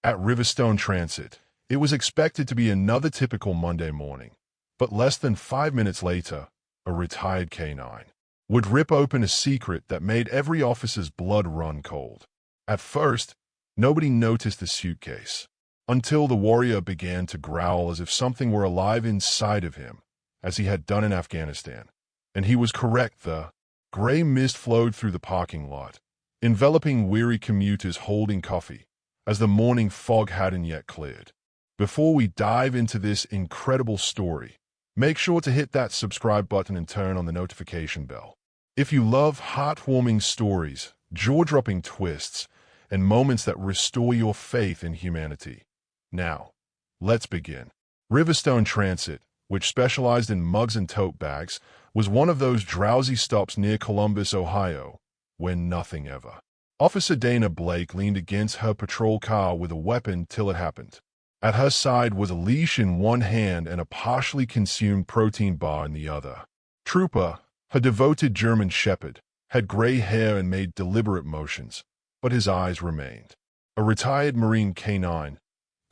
At Riverstone Transit, it was expected to be another typical Monday morning, but less than 5 minutes later, a retired canine would rip open a secret that made every officer's blood run cold. At first, nobody noticed the suitcase, until the warrior began to growl as if something were alive inside of him, as he had done in Afghanistan. And he was correct. The gray mist flowed through the parking lot, enveloping weary commuters holding coffee, as the morning fog hadn't yet cleared. Before we dive into this incredible story, make sure to hit that subscribe button and turn on the notification bell. If you love heartwarming stories, jaw-dropping twists, and moments that restore your faith in humanity. Now, let's begin. Riverstone Transit, which specialized in mugs and tote bags, was one of those drowsy stops near Columbus, Ohio, where nothing ever. Officer Dana Blake leaned against her patrol car with a weapon till it happened. At her side was a leash in one hand and a partially consumed protein bar in the other. Trooper, her devoted German shepherd, had gray hair and made deliberate motions, but his eyes remained. A retired Marine canine,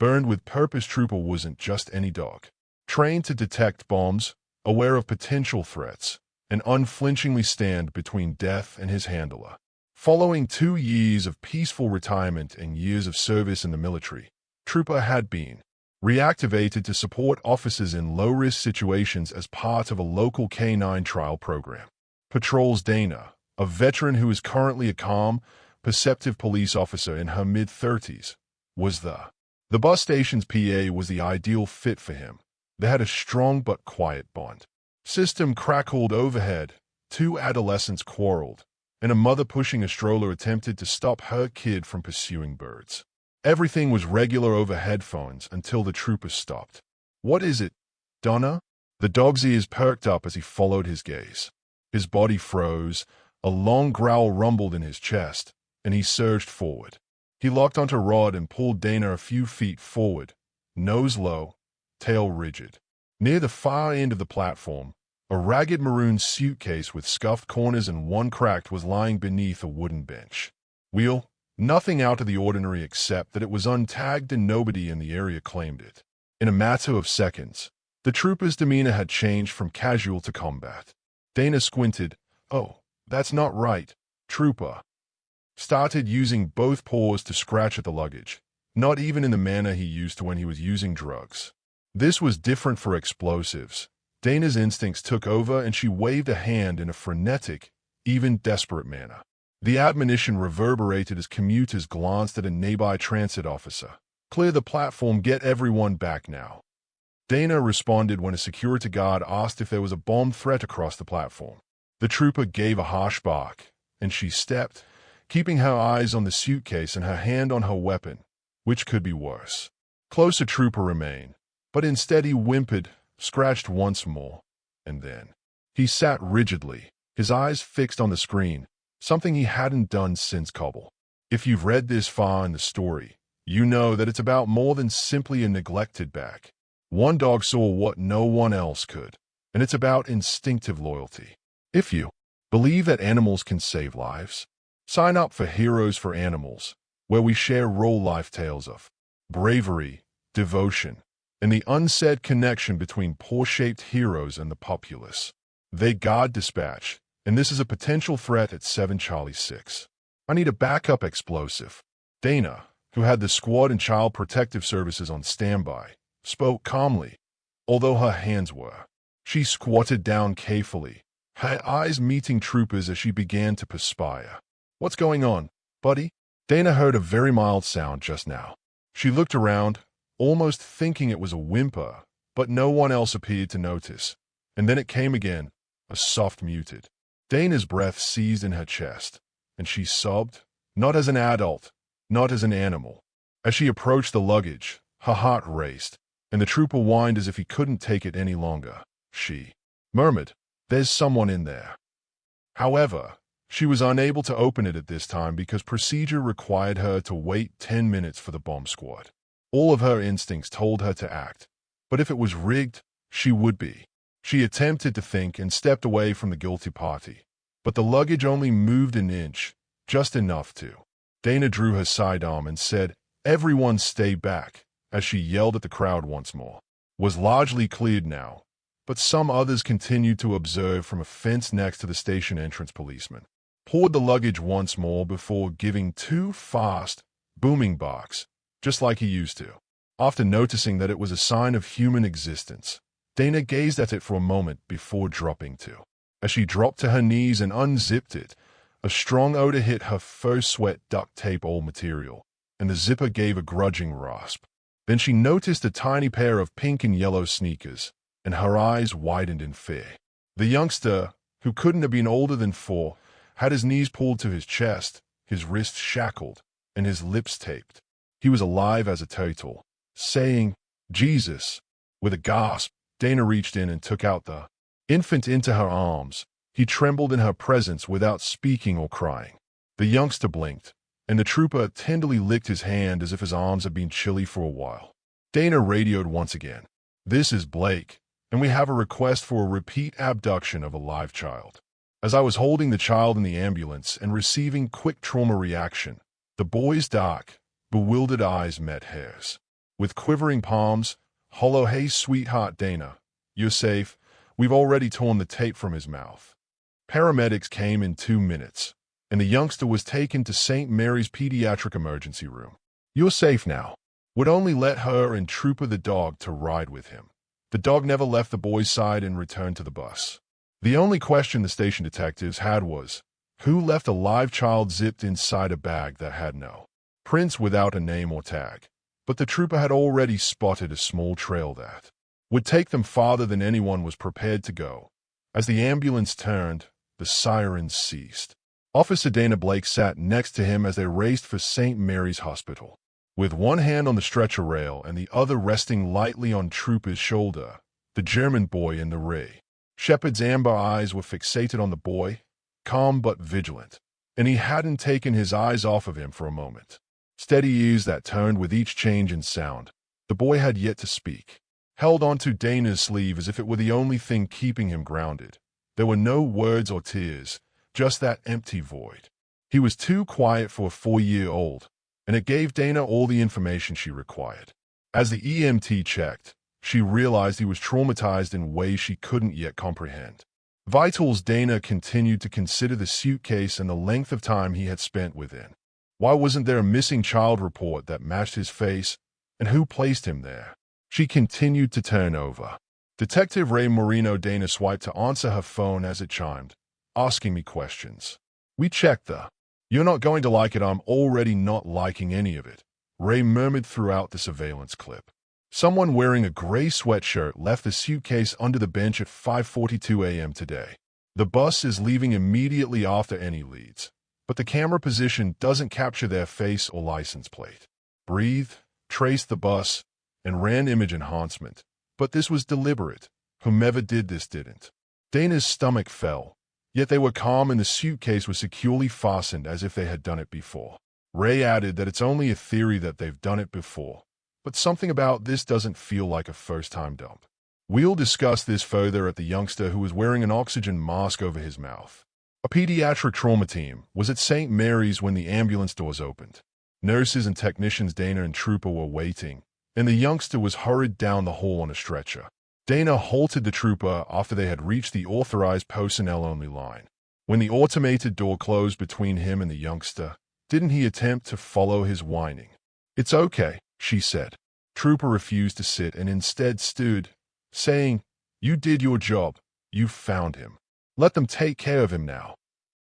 burned with purpose. Trooper wasn't just any dog. Trained to detect bombs, aware of potential threats, and unflinchingly stand between death and his handler. Following 2 years of peaceful retirement and years of service in the military, Trooper had been reactivated to support officers in low-risk situations as part of a local canine trial program. Patrols Dana, a veteran who is currently a calm, perceptive police officer in her mid-30s, was the bus station's PA was the ideal fit for him. They had a strong but quiet bond. System crackled overhead, 2 adolescents quarreled, and a mother pushing a stroller attempted to stop her kid from pursuing birds. Everything was regular over headphones until the trooper stopped. "What is it, Donna?" The dog's ears perked up as he followed his gaze. His body froze, a long growl rumbled in his chest, and he surged forward. He locked onto Rod and pulled Dana a few feet forward, nose low, tail rigid. Near the far end of the platform, a ragged maroon suitcase with scuffed corners and one cracked was lying beneath a wooden bench. Nothing out of the ordinary except that it was untagged and nobody in the area claimed it. In a matter of seconds, the trooper's demeanor had changed from casual to combat. Dana squinted. "Oh, that's not right, Trooper." Started using both paws to scratch at the luggage, not even in the manner he used to when he was using drugs. This was different for explosives. Dana's instincts took over and she waved a hand in a frenetic, even desperate manner. The admonition reverberated as commuters glanced at a nearby transit officer. "Clear the platform, get everyone back now." Dana responded when a security guard asked if there was a bomb threat across the platform. The trooper gave a harsh bark, and she stepped, keeping her eyes on the suitcase and her hand on her weapon, which could be worse. Closer trooper remained, but instead he whimpered, scratched once more, and then he sat rigidly, his eyes fixed on the screen, something he hadn't done since Kabul. If you've read this far in the story, you know that it's about more than simply a neglected bag. One dog saw what no one else could, and it's about instinctive loyalty. If you believe that animals can save lives, sign up for Heroes for Animals, where we share real-life tales of bravery, devotion, and the unsaid connection between poor-shaped heroes and the populace. They guard dispatch, and this is a potential threat at 7 Charlie 6. "I need a backup explosive." Dana, who had the squad and child protective services on standby, spoke calmly, although her hands were. She squatted down carefully, her eyes meeting troopers as she began to perspire. "What's going on, buddy?" Dana heard a very mild sound just now. She looked around, almost thinking it was a whimper, but no one else appeared to notice. And then it came again, a soft muted. Dana's breath seized in her chest, and she sobbed, not as an adult, not as an animal. As she approached the luggage, her heart raced, and the trooper whined as if he couldn't take it any longer. She murmured, "There's someone in there." However, she was unable to open it at this time because procedure required her to wait 10 minutes for the bomb squad. All of her instincts told her to act, but if it was rigged, she would be. She attempted to think and stepped away from the guilty party, but the luggage only moved an inch, just enough to. Dana drew her sidearm and said, Everyone stay back, as she yelled at the crowd once more. Was largely cleared now, but some others continued to observe from a fence next to the station entrance. Policeman poured the luggage once more before giving two fast, booming barks, just like he used to. After noticing that it was a sign of human existence, Dana gazed at it for a moment before dropping to. As she dropped to her knees and unzipped it, a strong odor hit her first sweat duct tape old material, and the zipper gave a grudging rasp. Then she noticed a tiny pair of pink and yellow sneakers, and her eyes widened in fear. The youngster, who couldn't have been older than 4, had his knees pulled to his chest, his wrists shackled, and his lips taped. He was alive as a turtle, saying, "Jesus." With a gasp, Dana reached in and took out the infant into her arms. He trembled in her presence without speaking or crying. The youngster blinked, and the trooper tenderly licked his hand as if his arms had been chilly for a while. Dana radioed once again. "This is Blake, and we have a request for a repeat abduction of a live child." As I was holding the child in the ambulance and receiving quick trauma reaction, the boy's dark, bewildered eyes met hers. With quivering palms, hollow, "Hey, sweetheart Dana, you're safe. We've already torn the tape from his mouth." Paramedics came in 2 minutes, and the youngster was taken to St. Mary's Pediatric Emergency Room. "You're safe now." Would only let her and Trooper the dog to ride with him. The dog never left the boy's side and returned to the bus. The only question the station detectives had was, who left a live child zipped inside a bag that had no prints without a name or tag? But the trooper had already spotted a small trail that would take them farther than anyone was prepared to go. As the ambulance turned, the sirens ceased. Officer Dana Blake sat next to him as they raced for St. Mary's Hospital. With one hand on the stretcher rail and the other resting lightly on Trooper's shoulder, the German boy in the rear. Shepard's amber eyes were fixated on the boy, calm but vigilant, and he hadn't taken his eyes off of him for a moment. Steady ears that turned with each change in sound. The boy had yet to speak. Held onto Dana's sleeve as if it were the only thing keeping him grounded. There were no words or tears, just that empty void. He was too quiet for a 4-year-old, and it gave Dana all the information she required. As the EMT checked, she realized he was traumatized in ways she couldn't yet comprehend. Vitals. Dana continued to consider the suitcase and the length of time he had spent within. Why wasn't there a missing child report that matched his face, and who placed him there? She continued to turn over. Detective Ray Marino. Dana swiped to answer her phone as it chimed, asking me questions. "We checked the. You're not going to like it. I'm already not liking any of it," Ray murmured throughout the surveillance clip. Someone wearing a gray sweatshirt left the suitcase under the bench at 5:42 a.m. today. The bus is leaving immediately after any leads, but the camera position doesn't capture their face or license plate. Breathe, trace the bus, and ran image enhancement. But this was deliberate. Whomever did this didn't. Dana's stomach fell, yet they were calm and the suitcase was securely fastened as if they had done it before. Ray added that it's only a theory that they've done it before, but something about this doesn't feel like a first-time dump. We'll discuss this further at the youngster who was wearing an oxygen mask over his mouth. A pediatric trauma team was at St. Mary's when the ambulance doors opened. Nurses and technicians Dana and Trooper were waiting, and the youngster was hurried down the hall on a stretcher. Dana halted the trooper after they had reached the authorized personnel-only line. When the automated door closed between him and the youngster, didn't he attempt to follow his whining? "It's okay," she said. Trooper refused to sit and instead stood, saying, "You did your job. You found him. Let them take care of him now."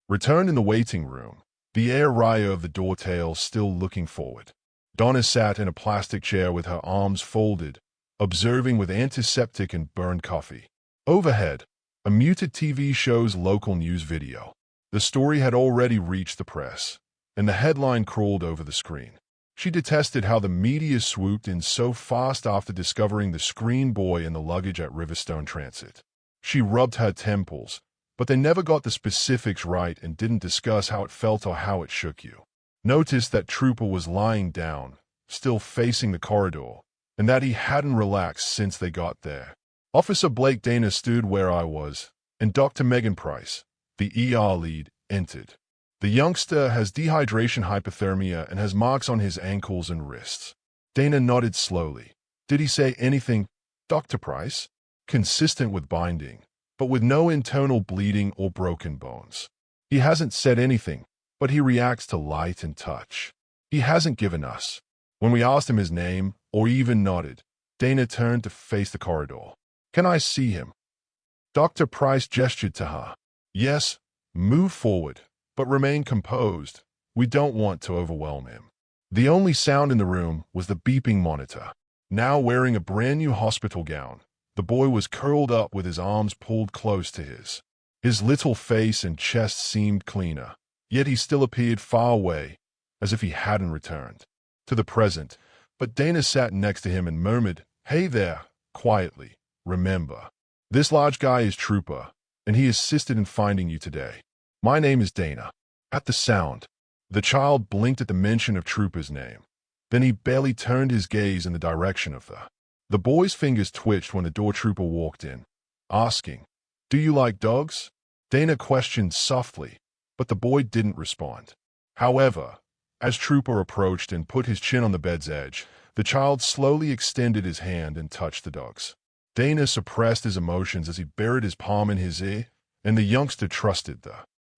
Returned in the waiting room, the area of the door tail still looking forward. Donna sat in a plastic chair with her arms folded, observing with antiseptic and burned coffee. Overhead, a muted TV shows local news video. The story had already reached the press, and the headline crawled over the screen. She detested how the media swooped in so fast after discovering the screen boy and the luggage at Riverstone Transit. She rubbed her temples, but they never got the specifics right and didn't discuss how it felt or how it shook you. Noticed that Trooper was lying down, still facing the corridor, and that he hadn't relaxed since they got there. Officer Blake. Dana stood where I was, and Dr. Megan Price, the ER lead, entered. The youngster has dehydration hypothermia and has marks on his ankles and wrists. Dana nodded slowly. Did he say anything, Dr. Price? Consistent with binding, but with no internal bleeding or broken bones. He hasn't said anything, but he reacts to light and touch. He hasn't given us. When we asked him his name, or even nodded, Dana turned to face the corridor. Can I see him? Dr. Price gestured to her. Yes, move forward, but remain composed. We don't want to overwhelm him. The only sound in the room was the beeping monitor. Now wearing a brand new hospital gown, the boy was curled up with his arms pulled close to his. His little face and chest seemed cleaner, yet he still appeared far away, as if he hadn't returned to the present. But Dana sat next to him and murmured, Hey there, quietly. Remember, this large guy is Trooper, and he assisted in finding you today. My name is Dana. At the sound, the child blinked at the mention of Trooper's name. Then he barely turned his gaze in the direction of the boy's fingers twitched when the door trooper walked in, asking, Do you like dogs? Dana questioned softly, but the boy didn't respond. However, as Trooper approached and put his chin on the bed's edge, the child slowly extended his hand and touched the dog's. Dana suppressed his emotions as he buried his palm in his ear, and the youngster trusted the.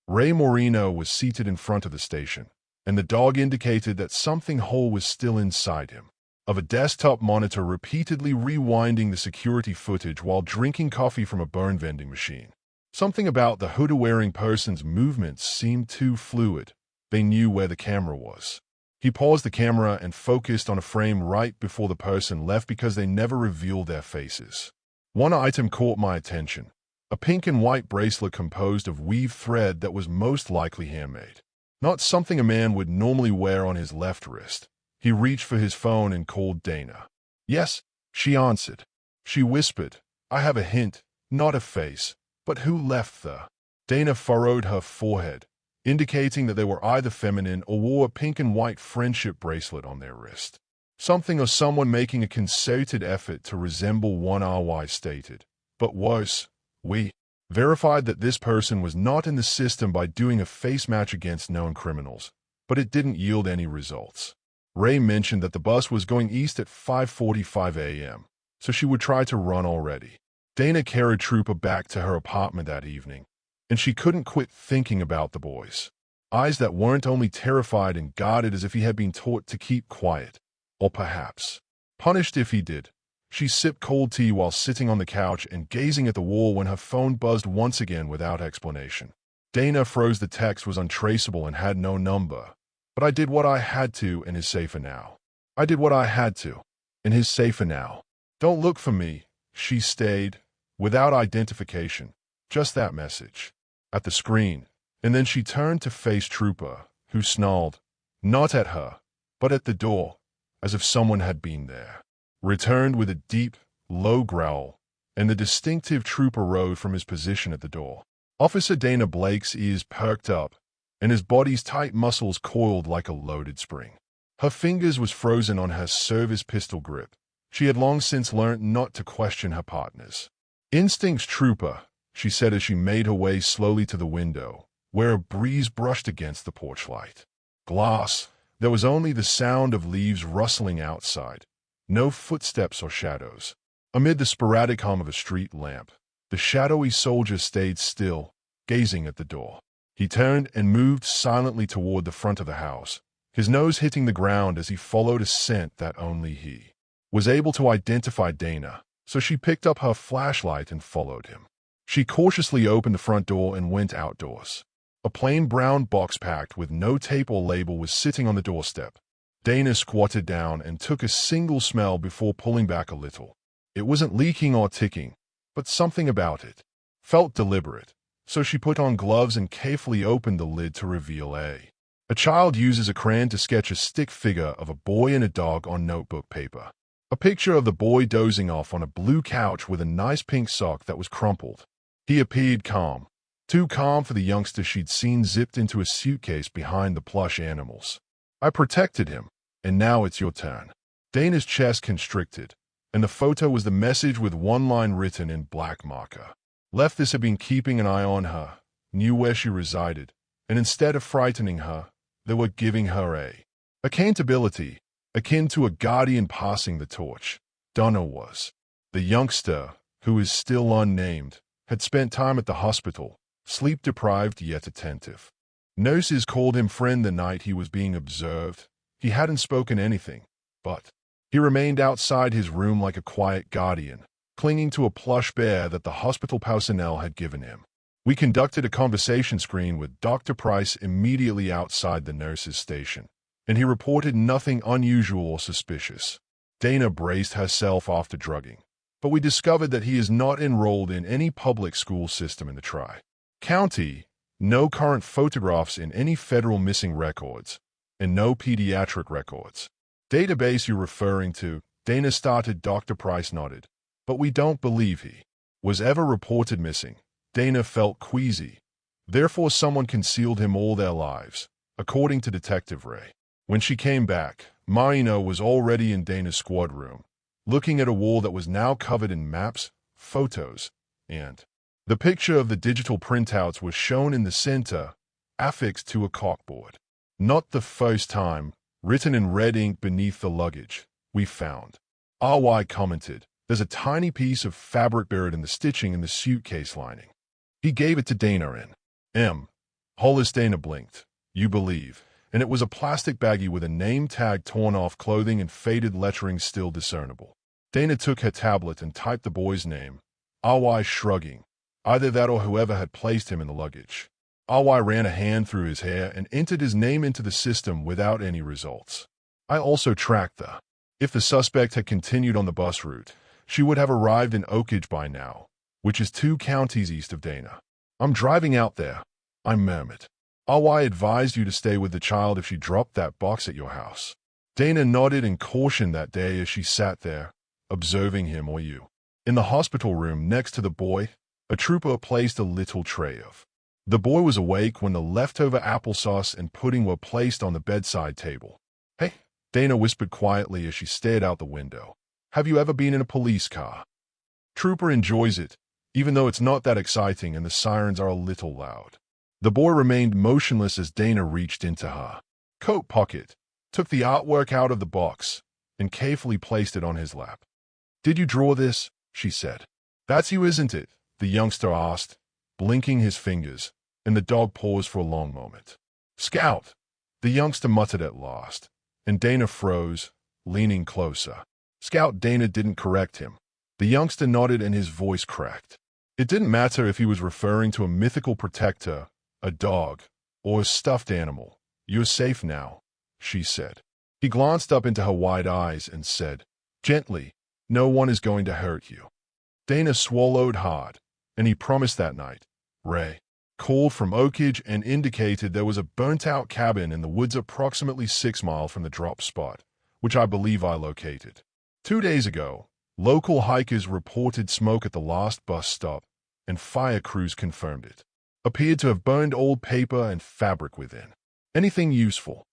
Ray Moreno was seated in front of the station, and the dog indicated that something whole was still inside him. Of a desktop monitor repeatedly rewinding the security footage while drinking coffee from a burn vending machine. Something about the hoodie-wearing person's movements seemed too fluid. They knew where the camera was. He paused the camera and focused on a frame right before the person left because they never revealed their faces. One item caught my attention. A pink and white bracelet composed of weave thread that was most likely handmade. Not something a man would normally wear on his left wrist. He reached for his phone and called Dana. Yes, she answered. She whispered, I have a hint, not a face, but who left the... Dana furrowed her forehead, indicating that they were either feminine or wore a pink and white friendship bracelet on their wrist. Something or someone making a concerted effort to resemble one RY stated. But worse, we verified that this person was not in the system by doing a face match against known criminals, but it didn't yield any results. Ray mentioned that the bus was going east at 5:45 a.m., so she would try to run already. Dana carried Trooper back to her apartment that evening, and she couldn't quit thinking about the boys. Eyes that weren't only terrified and guarded as if he had been taught to keep quiet, or perhaps punished if he did. She sipped cold tea while sitting on the couch and gazing at the wall when her phone buzzed once again without explanation. Dana froze. The text was untraceable and had no number. But I did what I had to and is safer now. I did what I had to, and is safer now. Don't look for me, she stayed, without identification, just that message, at the screen, and then she turned to face Trooper, who snarled, not at her, but at the door, as if someone had been there. Returned with a deep, low growl, and the distinctive Trooper rose from his position at the door. Officer Dana Blake's ears perked up, and his body's tight muscles coiled like a loaded spring. Her fingers was frozen on her service pistol grip. She had long since learned not to question her partners. Instincts, Trooper, she said as she made her way slowly to the window, where a breeze brushed against the porch light. Glass. There was only the sound of leaves rustling outside. No footsteps or shadows. Amid the sporadic hum of a street lamp, the shadowy soldier stayed still, gazing at the door. He turned and moved silently toward the front of the house, his nose hitting the ground as he followed a scent that only he was able to identify. Dana, so she picked up her flashlight and followed him. She cautiously opened the front door and went outdoors. A plain brown box packed with no tape or label was sitting on the doorstep. Dana squatted down and took a single smell before pulling back a little. It wasn't leaking or ticking, but something about it felt deliberate, so she put on gloves and carefully opened the lid to reveal a child uses a crayon to sketch a stick figure of a boy and a dog on notebook paper. A picture of the boy dozing off on a blue couch with a nice pink sock that was crumpled. He appeared calm, too calm for the youngster she'd seen zipped into a suitcase behind the plush animals. I protected him, and now it's your turn. Dana's chest constricted, and the photo was the message with one line written in black marker. Leftists had been keeping an eye on her, knew where she resided, and instead of frightening her, they were giving her a accountability, akin to a guardian passing the torch. Donna was. The youngster, who is still unnamed, had spent time at the hospital, sleep-deprived yet attentive. Nurses called him friend the night he was being observed. He hadn't spoken anything, but he remained outside his room like a quiet guardian, clinging to a plush bear that the hospital personnel had given him. We conducted a conversation screen with Dr. Price immediately outside the nurse's station, and he reported nothing unusual or suspicious. Dana braced herself after drugging, but we discovered that he is not enrolled in any public school system in the Tri-County, no current photographs in any federal missing records, and no pediatric records. Database you're referring to, Dana started. Dr. Price nodded. But we don't believe he was ever reported missing. Dana felt queasy. Therefore someone concealed him all their lives, according to Detective Ray. When she came back, Marino was already in Dana's squad room, looking at a wall that was now covered in maps, photos, and the picture of the digital printouts was shown in the center, affixed to a corkboard. Not the first time, written in red ink beneath the luggage, we found. RY commented, there's a tiny piece of fabric buried in the stitching in the suitcase lining. He gave it to Dana in Hollis. Dana blinked. You believe. And it was a plastic baggie with a name tag torn off clothing and faded lettering still discernible. Dana took her tablet and typed the boy's name, RY, shrugging. Either that or whoever had placed him in the luggage. RY ran a hand through his hair and entered his name into the system without any results. I also tracked the. If the suspect had continued on the bus route, she would have arrived in Oakage by now, which is 2 counties east of Dana. I'm driving out there, I murmured. RY advised you to stay with the child if she dropped that box at your house. Dana nodded and cautioned that day as she sat there, observing him or you. In the hospital room next to the boy, a trooper placed a little tray of. The boy was awake when the leftover applesauce and pudding were placed on the bedside table. Hey, Dana whispered quietly as she stared out the window. Have you ever been in a police car? Trooper enjoys it, even though it's not that exciting and the sirens are a little loud. The boy remained motionless as Dana reached into her coat pocket, took the artwork out of the box, and carefully placed it on his lap. Did you draw this? She said. That's you, isn't it? The youngster asked, blinking his fingers, and the dog paused for a long moment. Scout, the youngster muttered at last, and Dana froze, leaning closer. Scout. Dana didn't correct him. The youngster nodded and his voice cracked. It didn't matter if he was referring to a mythical protector, a dog, or a stuffed animal. You're safe now, she said. He glanced up into her wide eyes and said, gently, no one is going to hurt you. Dana swallowed hard, and he promised that night. Ray called from Oakage and indicated there was a burnt-out cabin in the woods approximately 6 miles from the drop spot, which I believe I located. 2 days ago, local hikers reported smoke at the last bus stop, and fire crews confirmed it. Appeared to have burned old paper and fabric within. Anything useful?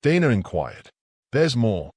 Dana inquired. There's more.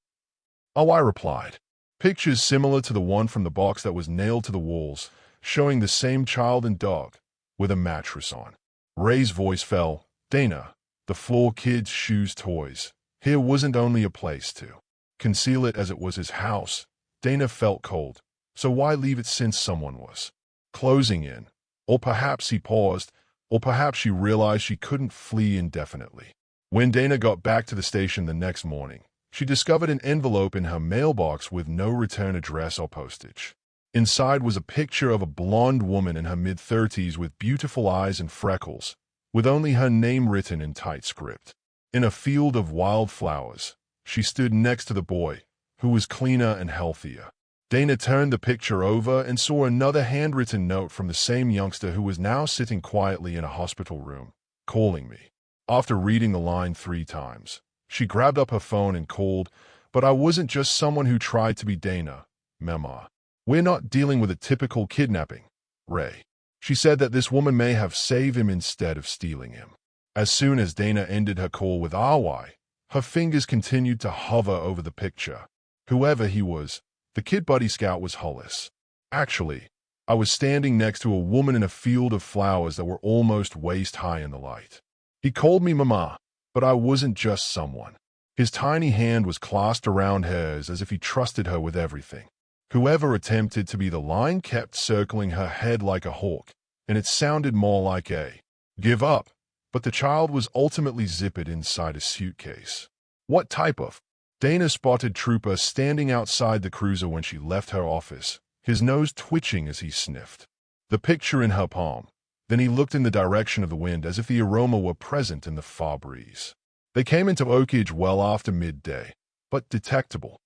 Oh, I replied. Pictures similar to the one from the box that was nailed to the walls, showing the same child and dog, with a mattress on. Ray's voice fell. Dana, the floor, kids, shoes, toys. Here wasn't only a place to conceal it as it was his house. Dana felt cold. So why leave it since someone was closing in? Or perhaps he paused, or perhaps she realized she couldn't flee indefinitely. When Dana got back to the station the next morning, she discovered an envelope in her mailbox with no return address or postage. Inside was a picture of a blonde woman in her mid-30s with beautiful eyes and freckles, with only her name written in tight script. In a field of wildflowers, she stood next to the boy, who was cleaner and healthier. Dana turned the picture over and saw another handwritten note from the same youngster who was now sitting quietly in a hospital room, calling me. After reading the line 3 times, she grabbed up her phone and called, but I wasn't just someone who tried to be Dana, Mama. We're not dealing with a typical kidnapping, Ray. She said that this woman may have saved him instead of stealing him. As soon as Dana ended her call with RY, her fingers continued to hover over the picture. Whoever he was, the kid buddy scout was Hollis. Actually, I was standing next to a woman in a field of flowers that were almost waist-high in the light. He called me Mama, but I wasn't just someone. His tiny hand was clasped around hers as if he trusted her with everything. Whoever attempted to be the line kept circling her head like a hawk, and it sounded more like a give up, but the child was ultimately zippered inside a suitcase. What type of? Dana spotted Trooper standing outside the cruiser when she left her office, his nose twitching as he sniffed the picture in her palm. Then he looked in the direction of the wind as if the aroma were present in the far breeze. They came into Oakage well after midday, but detectable.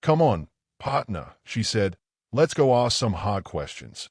Come on, partner, she said. Let's go ask some hard questions.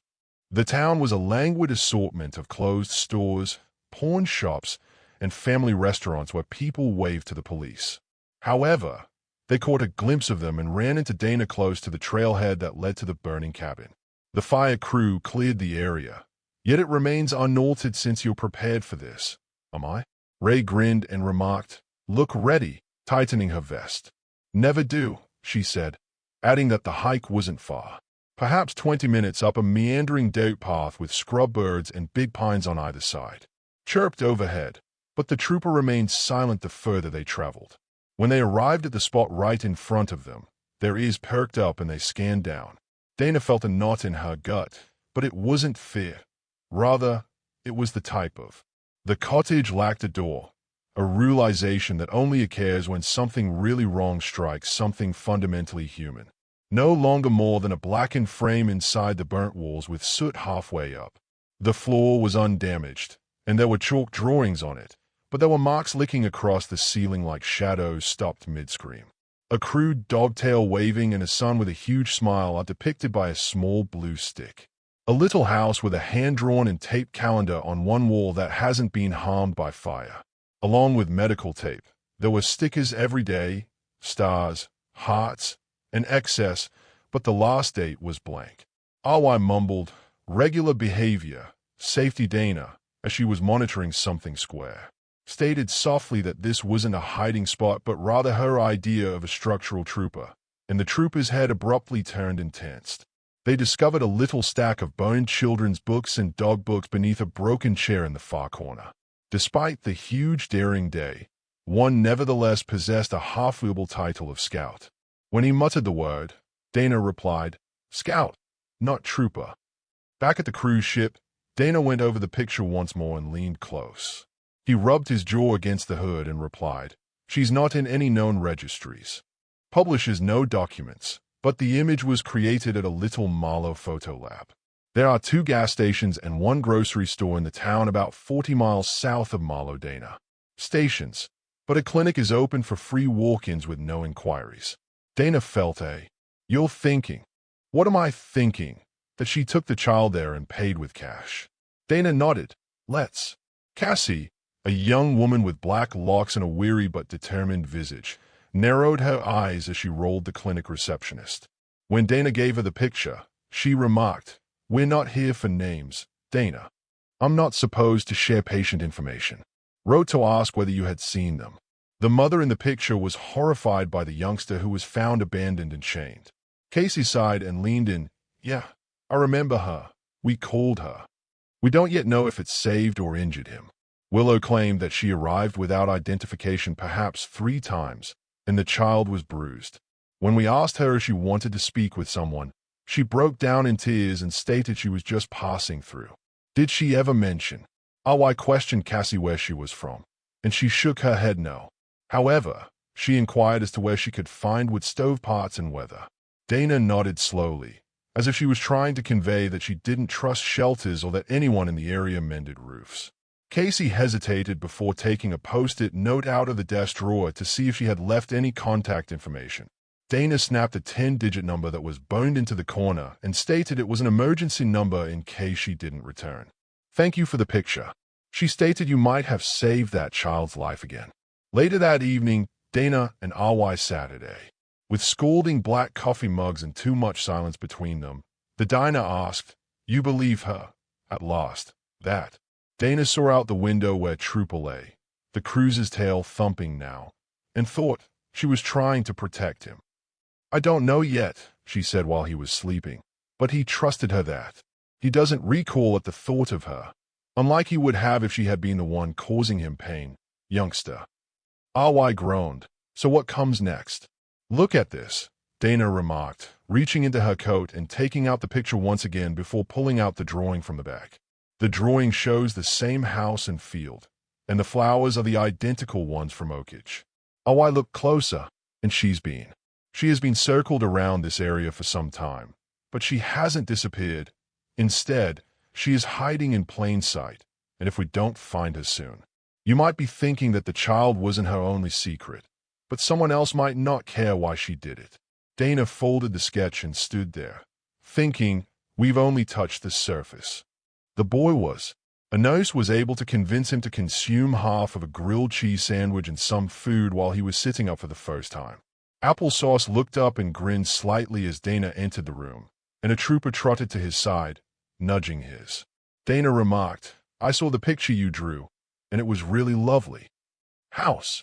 The town was a languid assortment of closed stores, pawn shops, and family restaurants where people waved to the police. However, they caught a glimpse of them and ran into Dana close to the trailhead that led to the burning cabin. The fire crew cleared the area, yet it remains unaltered since you're prepared for this. Am I? Ray grinned and remarked, "Look ready," tightening her vest. "Never do," she said, adding that the hike wasn't far. Perhaps 20 minutes up a meandering dirt path with scrub birds and big pines on either side. Chirped overhead, but the trooper remained silent the further they traveled. When they arrived at the spot right in front of them, their ears perked up and they scanned down. Dana felt a knot in her gut, but it wasn't fear. Rather, it was the type of. The cottage lacked a door, a realization that only occurs when something really wrong strikes something fundamentally human. No longer more than a blackened frame inside the burnt walls with soot halfway up. The floor was undamaged, and there were chalk drawings on it, but there were marks licking across the ceiling like shadows stopped mid-scream. A crude dogtail waving and a sun with a huge smile are depicted by a small blue stick. A little house with a hand-drawn and taped calendar on one wall that hasn't been harmed by fire. Along with medical tape, there were stickers every day, stars, hearts, and excess, but the last date was blank. I mumbled, "Regular behavior, safety Dana," as she was monitoring something square. Stated softly that this wasn't a hiding spot but rather her idea of a structural trooper, and the trooper's head abruptly turned and tensed. They discovered a little stack of boned children's books and dog books beneath a broken chair in the far corner. Despite the huge daring day, one nevertheless possessed a half-readable title of Scout. When he muttered the word, Dana replied, "Scout, not trooper." Back at the cruise ship, Dana went over the picture once more and leaned close. He rubbed his jaw against the hood and replied, "She's not in any known registries. Publishes no documents, but the image was created at a little Marlow photo lab. There are 2 gas stations and 1 grocery store in the town about 40 miles south of Marlow, Dana. Stations, but a clinic is open for free walk-ins with no inquiries." Dana felt "You're thinking." "What am I thinking?" "That she took the child there and paid with cash." Dana nodded. "Let's." Cassie, a young woman with black locks and a weary but determined visage, narrowed her eyes as she rolled the clinic receptionist. When Dana gave her the picture, she remarked, "We're not here for names, Dana. I'm not supposed to share patient information. Wrote to ask whether you had seen them." The mother in the picture was horrified by the youngster who was found abandoned and chained. Casey sighed and leaned in. "Yeah, I remember her. We called her. We don't yet know if it saved or injured him." Willow claimed that she arrived without identification perhaps 3 times, and the child was bruised. When we asked her if she wanted to speak with someone, she broke down in tears and stated she was just passing through. Did she ever mention? I questioned Cassie where she was from, and she shook her head no. However, she inquired as to where she could find wood stove parts and whether. Dana nodded slowly, as if she was trying to convey that she didn't trust shelters or that anyone in the area mended roofs. Casey hesitated before taking a post-it note out of the desk drawer to see if she had left any contact information. Dana snapped a 10-digit number that was boned into the corner and stated it was an emergency number in case she didn't return. "Thank you for the picture." She stated you might have saved that child's life again. Later that evening, Dana and RY Saturday. With scalding black coffee mugs and too much silence between them, the diner asked, "You believe her, at last, that?" Dana saw out the window where Trooper lay, the cruiser's tail thumping now, and thought she was trying to protect him. "I don't know yet," she said while he was sleeping, but he trusted her that. He doesn't recoil at the thought of her. unlike he would have if she had been the one causing him pain. Youngster. Awi groaned. So what comes next? Look at this, Dana remarked, reaching into her coat and taking out the picture once again before pulling out the drawing from the back. The drawing shows the same house and field, and the flowers are the identical ones from Oakage. Awi looked closer, and she has been circled around this area for some time, but she hasn't disappeared. Instead, she is hiding in plain sight, and if we don't find her soon, you might be thinking that the child wasn't her only secret, but someone else might not care why she did it. Dana folded the sketch and stood there, thinking, we've only touched the surface. The boy was. A nurse was able to convince him to consume half of a grilled cheese sandwich and some food while he was sitting up for the first time. Applesauce looked up and grinned slightly as Dana entered the room, and a trooper trotted to his side, nudging his. Dana remarked, I saw the picture you drew, and it was really lovely. House.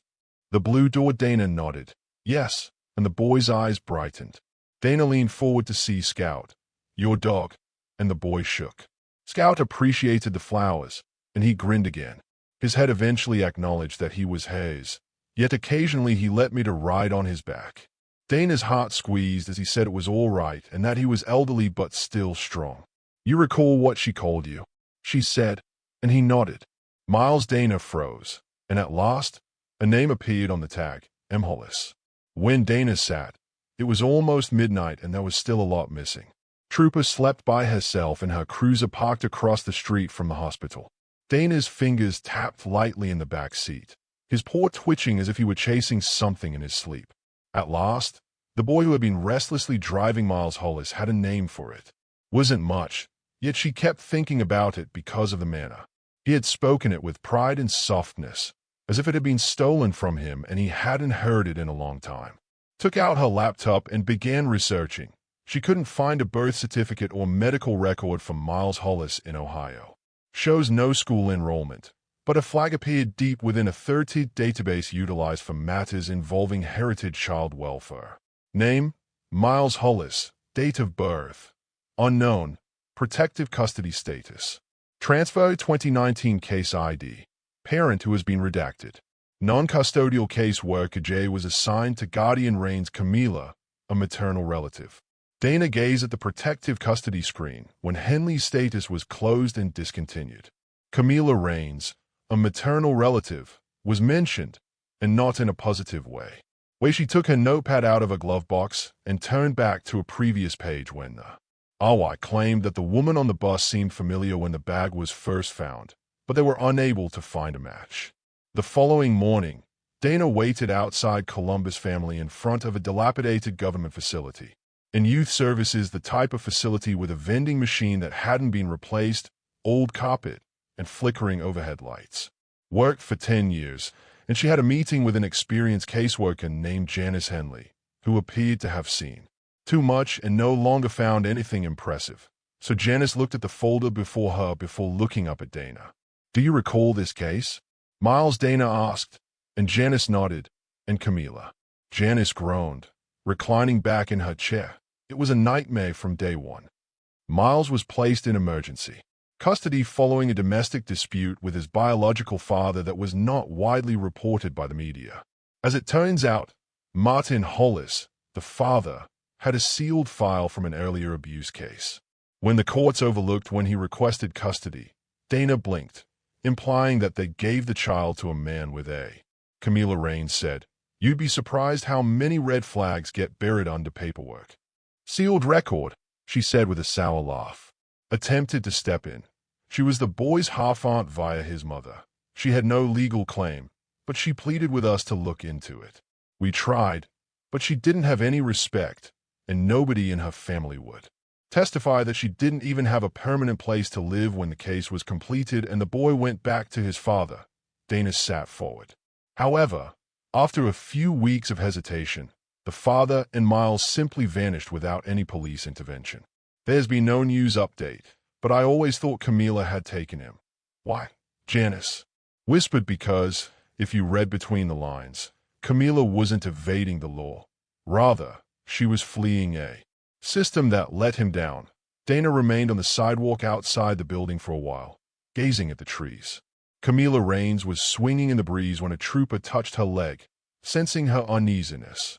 The blue door. Dana nodded. Yes, and the boy's eyes brightened. Dana leaned forward to see Scout. Your dog. And the boy shook. Scout appreciated the flowers, and he grinned again. His head eventually acknowledged that he was his, yet occasionally he let me to ride on his back. Dana's heart squeezed as he said it was all right and that he was elderly but still strong. You recall what she called you? She said, and he nodded. Miles. Dana froze, and at last, a name appeared on the tag, M. Hollis. When Dana sat, it was almost midnight and there was still a lot missing. Trooper slept by herself in her cruiser parked across the street from the hospital. Dana's fingers tapped lightly in the back seat, his paw twitching as if he were chasing something in his sleep. At last, the boy who had been restlessly driving Miles Hollis had a name for it. Wasn't much, yet she kept thinking about it because of the manner. He had spoken it with pride and softness, as if it had been stolen from him and he hadn't heard it in a long time. Took out her laptop and began researching. She couldn't find a birth certificate or medical record from Miles Hollis in Ohio. Shows no school enrollment, but a flag appeared deep within a third-tier database utilized for matters involving heritage child welfare. Name, Miles Hollis. Date of birth, unknown. Protective custody status. Transfer 2019 case ID. Parent who has been redacted. Non-custodial case worker J was assigned to guardian Rains Camila, a maternal relative. Dana gazed at the protective custody screen when Henley's status was closed and discontinued. Camila Rains, a maternal relative, was mentioned, and not in a positive way. She took her notepad out of her glove box and turned back to a previous page when the Awi claimed that the woman on the bus seemed familiar when the bag was first found, but they were unable to find a match. The following morning, Dana waited outside Columbus Family in front of a dilapidated government facility. In youth services, the type of facility with a vending machine that hadn't been replaced, old carpet, and flickering overhead lights. Worked for 10 years, and she had a meeting with an experienced caseworker named Janice Henley, who appeared to have seen too much and no longer found anything impressive. So Janice looked at the folder before her before looking up at Dana. Do you recall this case? Miles. Dana asked, and Janice nodded, and Camila. Janice groaned, reclining back in her chair. It was a nightmare from day one. Miles was placed in emergency custody following a domestic dispute with his biological father that was not widely reported by the media. As it turns out, Martin Hollis, the father, had a sealed file from an earlier abuse case. When the courts overlooked when he requested custody, Dana blinked, implying that they gave the child to a man with a. Camila Rains said, You'd be surprised how many red flags get buried under paperwork. Sealed record, she said with a sour laugh. Attempted to step in. She was the boy's half-aunt via his mother. She had no legal claim, but she pleaded with us to look into it. We tried, but she didn't have any respect, and nobody in her family would. Testify that she didn't even have a permanent place to live when the case was completed and the boy went back to his father. Dana sat forward. However, after a few weeks of hesitation, the father and Miles simply vanished without any police intervention. There's been no news update, but I always thought Camila had taken him. Why? Janice whispered because, if you read between the lines, Camila wasn't evading the law. Rather, she was fleeing a system that let him down. Dana remained on the sidewalk outside the building for a while, gazing at the trees. Camila Raines was swinging in the breeze when a trooper touched her leg, sensing her uneasiness.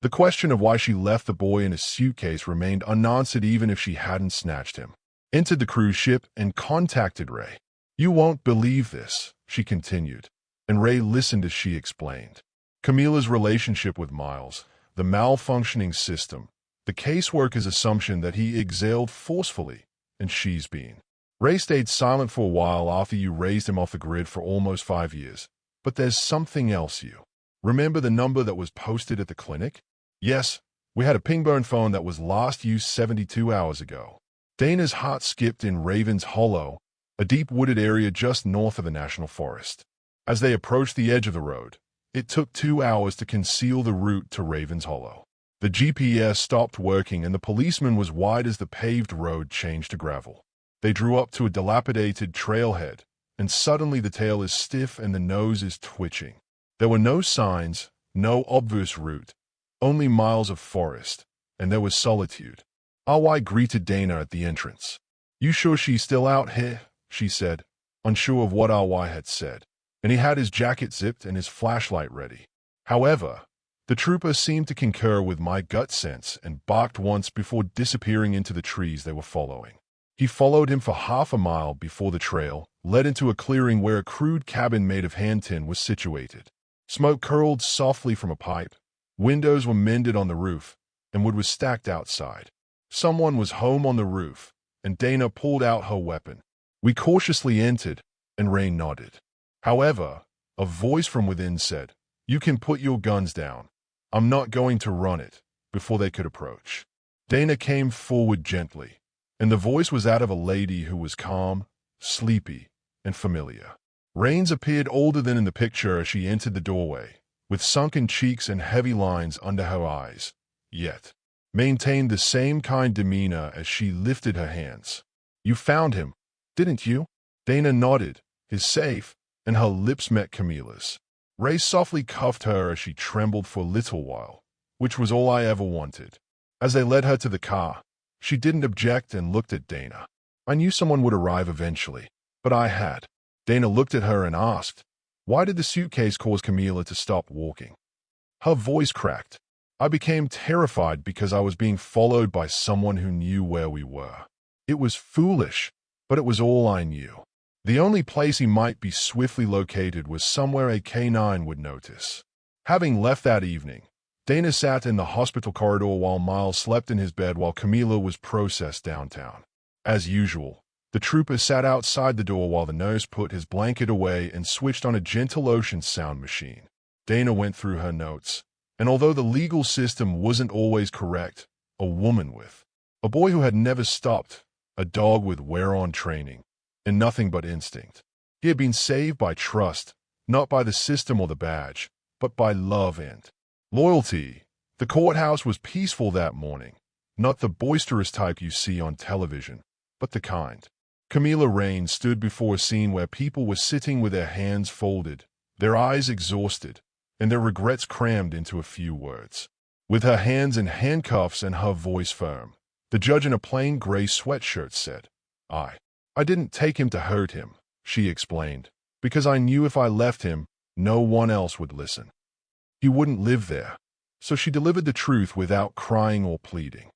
The question of why she left the boy in a suitcase remained unanswered even if she hadn't snatched him. Entered the cruise ship and contacted Ray. "You won't believe this," she continued, and Ray listened as she explained. Camila's relationship with Miles, the malfunctioning system, the caseworker's assumption that he exhaled forcefully, and she's been. Ray stayed silent for a while after you raised him off the grid for almost 5 years. "But there's something else you. Remember the number that was posted at the clinic?" "Yes, we had a ping-burn phone that was last used 72 hours ago." Dana's heart skipped in Raven's Hollow, a deep wooded area just north of the National Forest. As they approached the edge of the road, it took 2 hours to conceal the route to Raven's Hollow. The GPS stopped working and the policeman was wide as the paved road changed to gravel. They drew up to a dilapidated trailhead, and suddenly the tail is stiff and the nose is twitching. There were no signs, no obvious route, only miles of forest, and there was solitude. RY greeted Dana at the entrance. "You sure she's still out here?" she said, unsure of what RY had said, and he had his jacket zipped and his flashlight ready. However, the trooper seemed to concur with my gut sense and barked once before disappearing into the trees they were following. He followed him for half a mile before the trail led into a clearing where a crude cabin made of hand tin was situated. Smoke curled softly from a pipe, windows were mended on the roof, and wood was stacked outside. Someone was home on the roof, and Dana pulled out her weapon. We cautiously entered, and Ray nodded. However, a voice from within said, "You can put your guns down. I'm not going to run it," before they could approach. Dana came forward gently, and the voice was that of a lady who was calm, sleepy, and familiar. Raines appeared older than in the picture as she entered the doorway, with sunken cheeks and heavy lines under her eyes, yet maintained the same kind demeanor as she lifted her hands. "You found him, didn't you?" Dana nodded, his safe, and her lips met Camila's. Ray softly cuffed her as she trembled for a little while, which was all I ever wanted. As they led her to the car, she didn't object and looked at Dana. "I knew someone would arrive eventually, but I had." Dana looked at her and asked, "Why did the suitcase cause Camila to stop walking?" Her voice cracked. "I became terrified because I was being followed by someone who knew where we were. It was foolish, but it was all I knew. The only place he might be swiftly located was somewhere a K9 would notice." Having left that evening, Dana sat in the hospital corridor while Miles slept in his bed while Camila was processed downtown. As usual, the trooper sat outside the door while the nurse put his blanket away and switched on a gentle ocean sound machine. Dana went through her notes, and although the legal system wasn't always correct, a woman with a boy who had never stopped, a dog with wear-on training, and nothing but instinct. He had been saved by trust, not by the system or the badge, but by love and loyalty. The courthouse was peaceful that morning, not the boisterous type you see on television, but the kind. Camila Raines stood before a scene where people were sitting with their hands folded, their eyes exhausted, and their regrets crammed into a few words. With her hands in handcuffs and her voice firm, the judge in a plain gray sweatshirt said, I didn't take him to hurt him," she explained, "because I knew if I left him, no one else would listen. He wouldn't live there." So she delivered the truth without crying or pleading.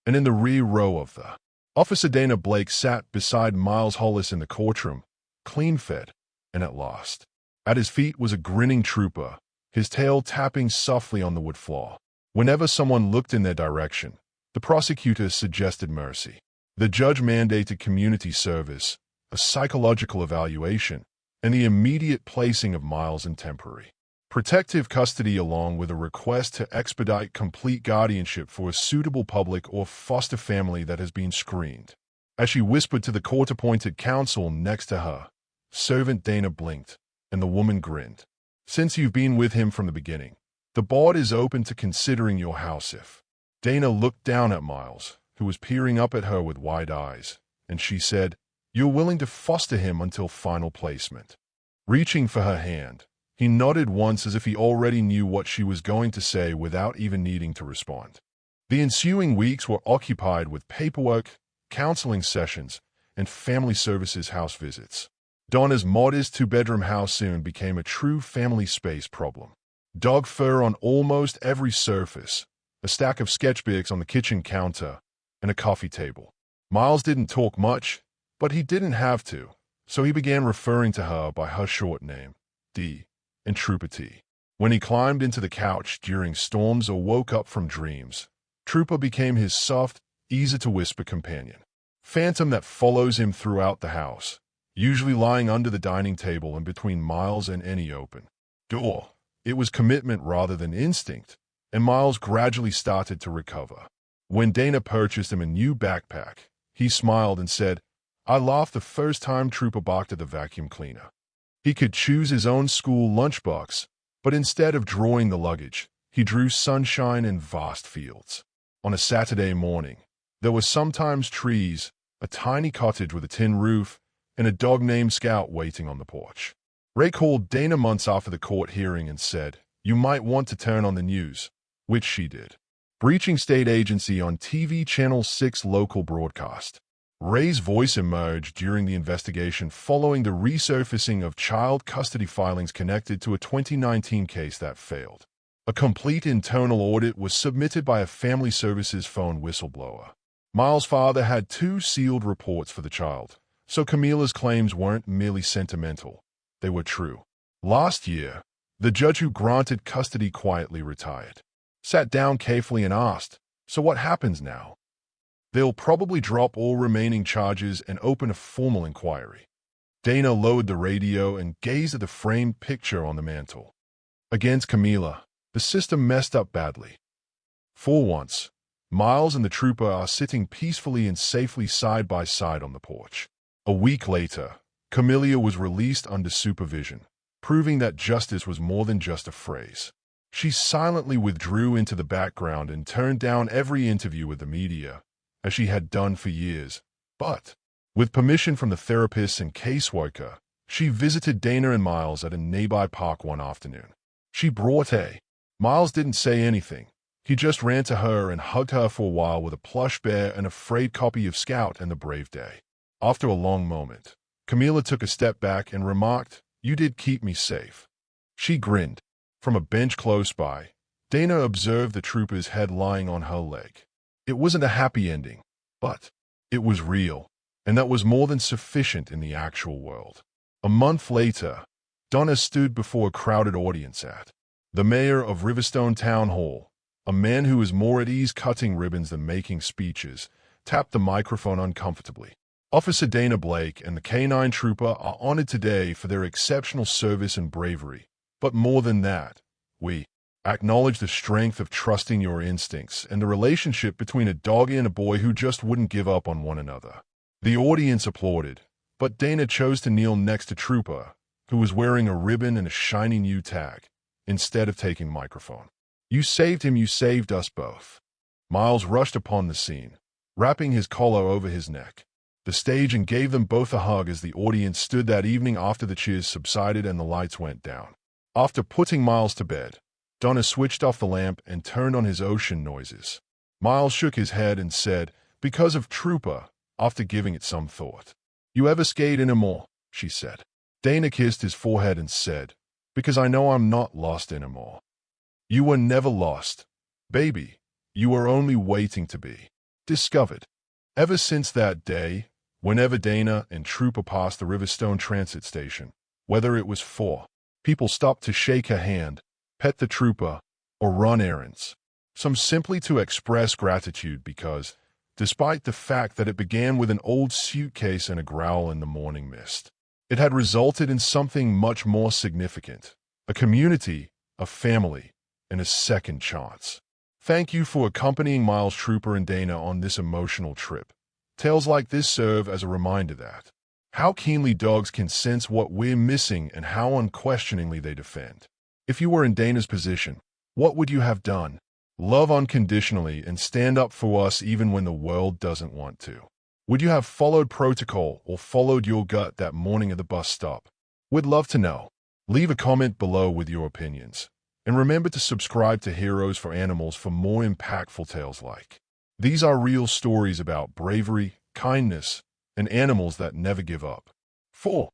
And in the rear row of the Officer Dana Blake sat beside Miles Hollis in the courtroom, clean-fed, and at last. At his feet was a grinning trooper, his tail tapping softly on the wood floor. Whenever someone looked in their direction, the prosecutor suggested mercy. The judge mandated community service, a psychological evaluation, and the immediate placing of Miles in temporary protective custody along with a request to expedite complete guardianship for a suitable public or foster family that has been screened. As she whispered to the court-appointed counsel next to her, Servant Dana blinked, and the woman grinned. "Since you've been with him from the beginning, the board is open to considering your house if." Dana looked down at Miles, who was peering up at her with wide eyes, and she said, "You're willing to foster him until final placement." Reaching for her hand, he nodded once as if he already knew what she was going to say without even needing to respond. The ensuing weeks were occupied with paperwork, counseling sessions, and family services house visits. Donna's modest two-bedroom house soon became a true family space problem. Dog fur on almost every surface, a stack of sketchbooks on the kitchen counter, and a coffee table. Miles didn't talk much, but he didn't have to, so he began referring to her by her short name, Dee, and Trooper T. When he climbed into the couch during storms or woke up from dreams, Trooper became his soft, easy-to-whisper companion. Phantom that follows him throughout the house, usually lying under the dining table and between Miles and any open door. It was commitment rather than instinct, and Miles gradually started to recover. When Dana purchased him a new backpack, he smiled and said, "I laughed the first time Trooper barked at the vacuum cleaner." He could choose his own school lunchbox, but instead of drawing the luggage, he drew sunshine and vast fields. On a Saturday morning, there were sometimes trees, a tiny cottage with a tin roof, and a dog named Scout waiting on the porch. Ray called Dana months after the court hearing and said, "You might want to turn on the news," which she did. Breaching state agency on TV Channel 6 local broadcast. Ray's voice emerged during the investigation following the resurfacing of child custody filings connected to a 2019 case that failed. A complete internal audit was submitted by a family services phone whistleblower. Miles' father had 2 sealed reports for the child, so Camila's claims weren't merely sentimental. They were true. Last year, the judge who granted custody quietly retired. Sat down carefully and asked, "So what happens now?" "They'll probably drop all remaining charges and open a formal inquiry." Dana lowered the radio and gazed at the framed picture on the mantel. Against Camila, the system messed up badly. For once, Miles and the trooper are sitting peacefully and safely side by side on the porch. A week later, Camilla was released under supervision, proving that justice was more than just a phrase. She silently withdrew into the background and turned down every interview with the media, as she had done for years. But, with permission from the therapist and caseworker, she visited Dana and Miles at a nearby park one afternoon. She brought a. Miles didn't say anything. He just ran to her and hugged her for a while with a plush bear and a frayed copy of Scout and the Brave Day. After a long moment, Camila took a step back and remarked, "You did keep me safe." She grinned. From a bench close by, Dana observed the trooper's head lying on her leg. It wasn't a happy ending, but it was real, and that was more than sufficient in the actual world. A month later, Donna stood before a crowded audience at the mayor of Riverstone Town Hall. A man who is more at ease cutting ribbons than making speeches tapped the microphone uncomfortably. "Officer Dana Blake and the K-9 trooper are honored today for their exceptional service and bravery. But more than that, we acknowledge the strength of trusting your instincts and the relationship between a dog and a boy who just wouldn't give up on one another." The audience applauded, but Dana chose to kneel next to Trooper, who was wearing a ribbon and a shiny new tag, instead of taking the microphone. "You saved him, you saved us both." Miles rushed upon the scene, wrapping his collar over his neck, the stage, and gave them both a hug as the audience stood that evening after the cheers subsided and the lights went down. After putting Miles to bed, Donna switched off the lamp and turned on his ocean noises. Miles shook his head and said, "Because of Trooper," after giving it some thought. "You ever skate anymore?" she said. Dana kissed his forehead and said, "Because I know I'm not lost anymore." "You were never lost, baby. You were only waiting to be discovered." Ever since that day, whenever Dana and Trooper passed the Riverstone Transit Station, whether it was for people stopped to shake her hand, pet the trooper, or run errands, some simply to express gratitude because, despite the fact that it began with an old suitcase and a growl in the morning mist, it had resulted in something much more significant: a community, a family, and a second chance. Thank you for accompanying Miles, Trooper, and Dana on this emotional trip. Tales like this serve as a reminder that how keenly dogs can sense what we're missing and how unquestioningly they defend. If you were in Dana's position, what would you have done? Love unconditionally and stand up for us even when the world doesn't want to. Would you have followed protocol or followed your gut that morning at the bus stop? We'd love to know. Leave a comment below with your opinions. And remember to subscribe to Heroes for Animals for more impactful tales like these. Are real stories about bravery, kindness, and animals that never give up. 4.